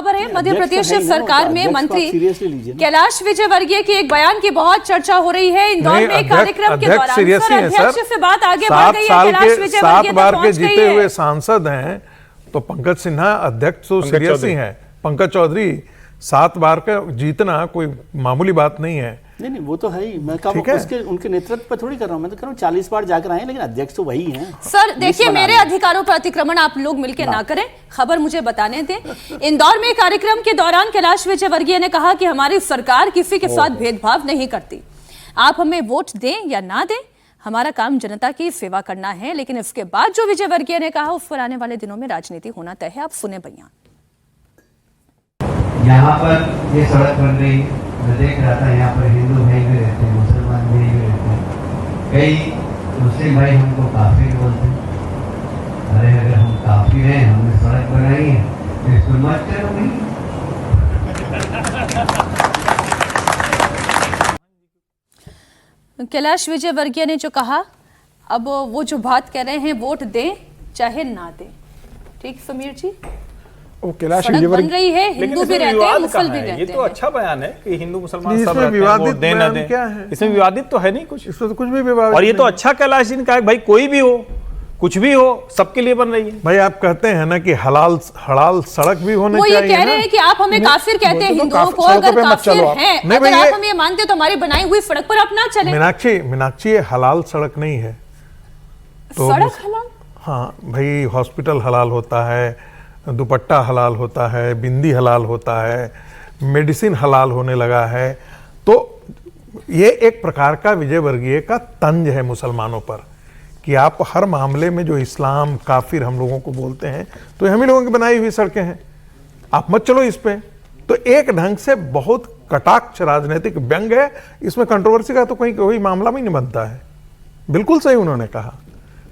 खबर है, मध्य प्रदेश सरकार में मंत्री कैलाश विजयवर्गीय के एक बयान की बहुत चर्चा हो रही है। इंदौर में कार्यक्रम के दौरान अध्यक्ष से बात आगे बढ़ गई है। कैलाश विजयवर्गीय 7 बार के जीते हुए सांसद हैं, तो पंकज सिन्हा अध्यक्ष तो सीरियस ही हैं। पंकज चौधरी 7 बार का जीतना कोई मामूली बात नहीं है। नहीं वो तो है ही। मैं उसके उनके नेतृत्व पर थोड़ी कर रहा हूँ, मैं तो कह रहा हूँ 40 बार जाकर आए, लेकिन अध्यक्ष तो वही हैं। सर देखिए, मेरे अधिकारों पर अतिक्रमण आप लोग मिलकर ना करें, खबर मुझे बताने दें। इंदौर में कार्यक्रम के दौरान कैलाश विजयवर्गीय ने कहा कि हमारी सरकार किसी के साथ भेदभाव नहीं करती। आप हमें वोट दें या ना दें, हमारा काम जनता की सेवा करना है। लेकिन इसके बाद जो विजयवर्गीय ने कहा, उस पर आने वाले दिनों में राजनीति होना तय है। आप सुने बयान। यहाँ पर ये सड़क बन रही, मैं देख रहा था यहाँ पर हिंदू भाई भी रहते हैं, मुसलमान भाई भी रहते हैं, कई मुस्लिम भाई हमको काफिर बोलते हैं। अरे अगर हम काफिर हैं, हमने सड़क बनाई है, तो इसको मत करो नहीं। कैलाश विजयवर्गीय ने जो कहा, अब वो जो बात कह रहे हैं, वोट दें चाहे ना दें। ठीक समीर जी, वो कैलाश बन रही है, हिंदू भी रहते हैं, मुसलमान भी रहते हैं। ये तो अच्छा बयान है कि हिंदू मुसलमान सब रहते हैं, वोट दें ना दें। क्या है इसमें विवादित तो है नहीं कुछ, इसमें तो कुछ भी विवादित। और ये तो अच्छा कैलाश जी ने कहा भाई कोई भी हो, कुछ भी हो, सबके लिए बन रही है। भाई आप कहते हैं ना कि हलाल सड़क भी होने चाहिए। वो ये कह रहे हैं कि आप हमें काफिर कहते हैं हिंदुओं को, अगर काफिर हैं, अगर आप हमें मानते तो हमारी बनाई हुई सड़क पर आप ना चलें। मीनाक्षी, ये हलाल सड़क नहीं है। सड़क हलाल? हाँ भाई, हॉस्पिटल हलाल होता है, दुपट्टा हलाल होता है, बिंदी हलाल होता है, मेडिसिन हलाल होने लगा है। तो ये एक प्रकार का विजयवर्गीय का तंज है मुसलमानों पर कि आप हर मामले में जो इस्लाम काफिर हम लोगों को बोलते हैं, तो हम ही लोगों की बनाई हुई सड़कें हैं, आप मत चलो इस पे। तो एक ढंग से बहुत कटाक्ष राजनीतिक व्यंग है। इसमें कंट्रोवर्सी का तो कोई मामला भी नहीं बनता है। बिल्कुल सही उन्होंने कहा।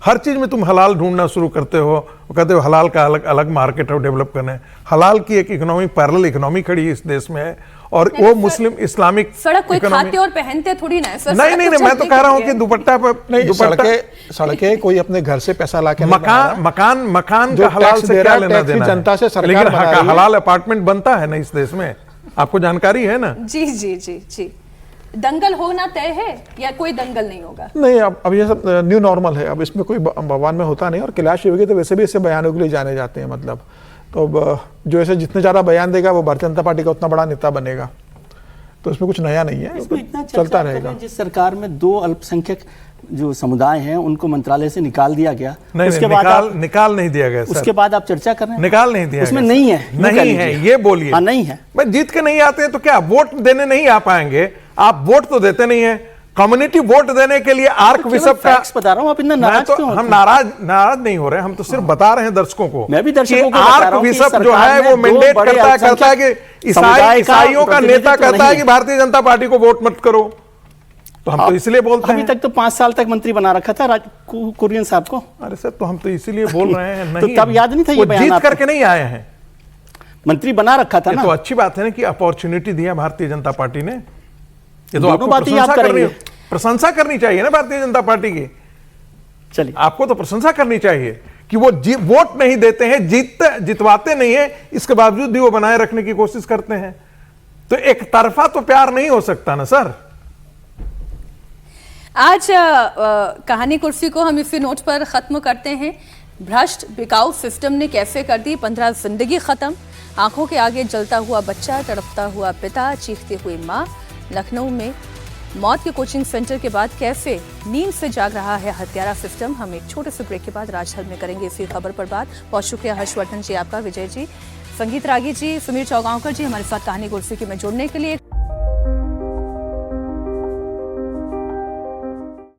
हर चीज में तुम हलाल ढूंढना शुरू करते हो, कहते हो हलाल का अलग अलग मार्केट है डेवलप करना है। हलाल की एक इकोनॉमी, पैरेलल इकोनॉमी खड़ी इस देश में है, और वो मुस्लिम इस्लामिक सड़क कोई खाते और पहनते थोड़ी ना है। नहीं, मैं तो कह रहा हूँ कि दुपट्टा पर सड़कें कोई अपने घर से पैसा लाके मकान का हलाल से क्या लेना देना जनता से सरकार, लेकिन हलाल अपार्टमेंट बनता है ना इस देश में, आपको जानकारी है ना। जी जी जी जी। दंगल होना तय है या कोई दंगल नहीं होगा? नहीं, अब ये सब न्यू नॉर्मल है, अब इसमें कोई भगवान में होता नहीं। और कैलाश विजयवर्गीय तो वैसे भी ऐसे बयानों के लिए जाने जाते हैं, मतलब तो जो ऐसे जितने ज़्यादा बयान देगा वो भारतीय जनता पार्टी का उतना बड़ा नेता बनेगा। तो इसमें कुछ नया नहीं है, इतना चलता रहेगा। जिस सरकार में 2 अल्पसंख्यक जो समुदाय हैं उनको मंत्रालय से निकाल दिया गया, उसके बाद निकाल नहीं दिया गया। उसके बाद आप चर्चा कर रहे हैं, निकाल नहीं दिया, उसमें नहीं है, ये बोलिए। हाँ, नहीं है। मैं जीत के नहीं आते हैं तो क्या वोट देने नहीं आ पाएंगे? आप वोट तो देते नहीं है। कम्युनिटी वोट देने के लिए आर्क बिशप का बता रहा हूं, आप इतना नाराज क्यों होते हैं? हम नाराज नहीं हो रहे, हम तो सिर्फ बता रहे हैं दर्शकों को। मैं भी दर्शकों को आर्क बिशप जो है वो मैंडेट करता है कि ईसाइयों का नेता कहता है कि भारतीय जनता पार्टी को वोट मत करो, तो हम तो इसलिए बोलते हैं। अभी तक तो 5 साल तक मंत्री बना रखा था कुरियन साहब को। अरे सर, तो हम तो इसीलिए बोल रहे हैं। तो तब याद नहीं था ये बयान? जीत करके नहीं आए हैं, मंत्री बना रखा था ना। तो अच्छी बात है ना कि अपॉर्चुनिटी दिया भारतीय जनता पार्टी ने। ये तो दोनों बातें आप करेंगे, प्रशंसा करनी चाहिए ना भारतीय जनता पार्टी की। चलिए, आपको तो प्रशंसा करनी चाहिए कि वो वोट नहीं देते हैं, जितवाते नहीं है, इसके बावजूद भी वो बनाए रखने की कोशिश करते हैं। तो एक तरफा तो प्यार नहीं हो सकता ना सर। आज कहानी कुर्सी को हम इसी नोट पर खत्म करते हैं। भ्रष्ट बिकाऊ सिस्टम ने कैसे कर दी 15 जिंदगी खत्म। आंखों के आगे जलता हुआ बच्चा, तड़पता हुआ पिता, चीखती हुई माँ। लखनऊ में मौत के कोचिंग सेंटर के बाद कैसे नींद से जाग रहा है हत्यारा सिस्टम। हम एक छोटे से ब्रेक के बाद राजहर में करेंगे इसी खबर पर बात। बहुत शुक्रिया हर्षवर्धन जी आपका, विजय जी, संगीत रागी जी, सुमीर चौगांवकर जी हमारे साथ कहानी कुर्सी की में जुड़ने के लिए।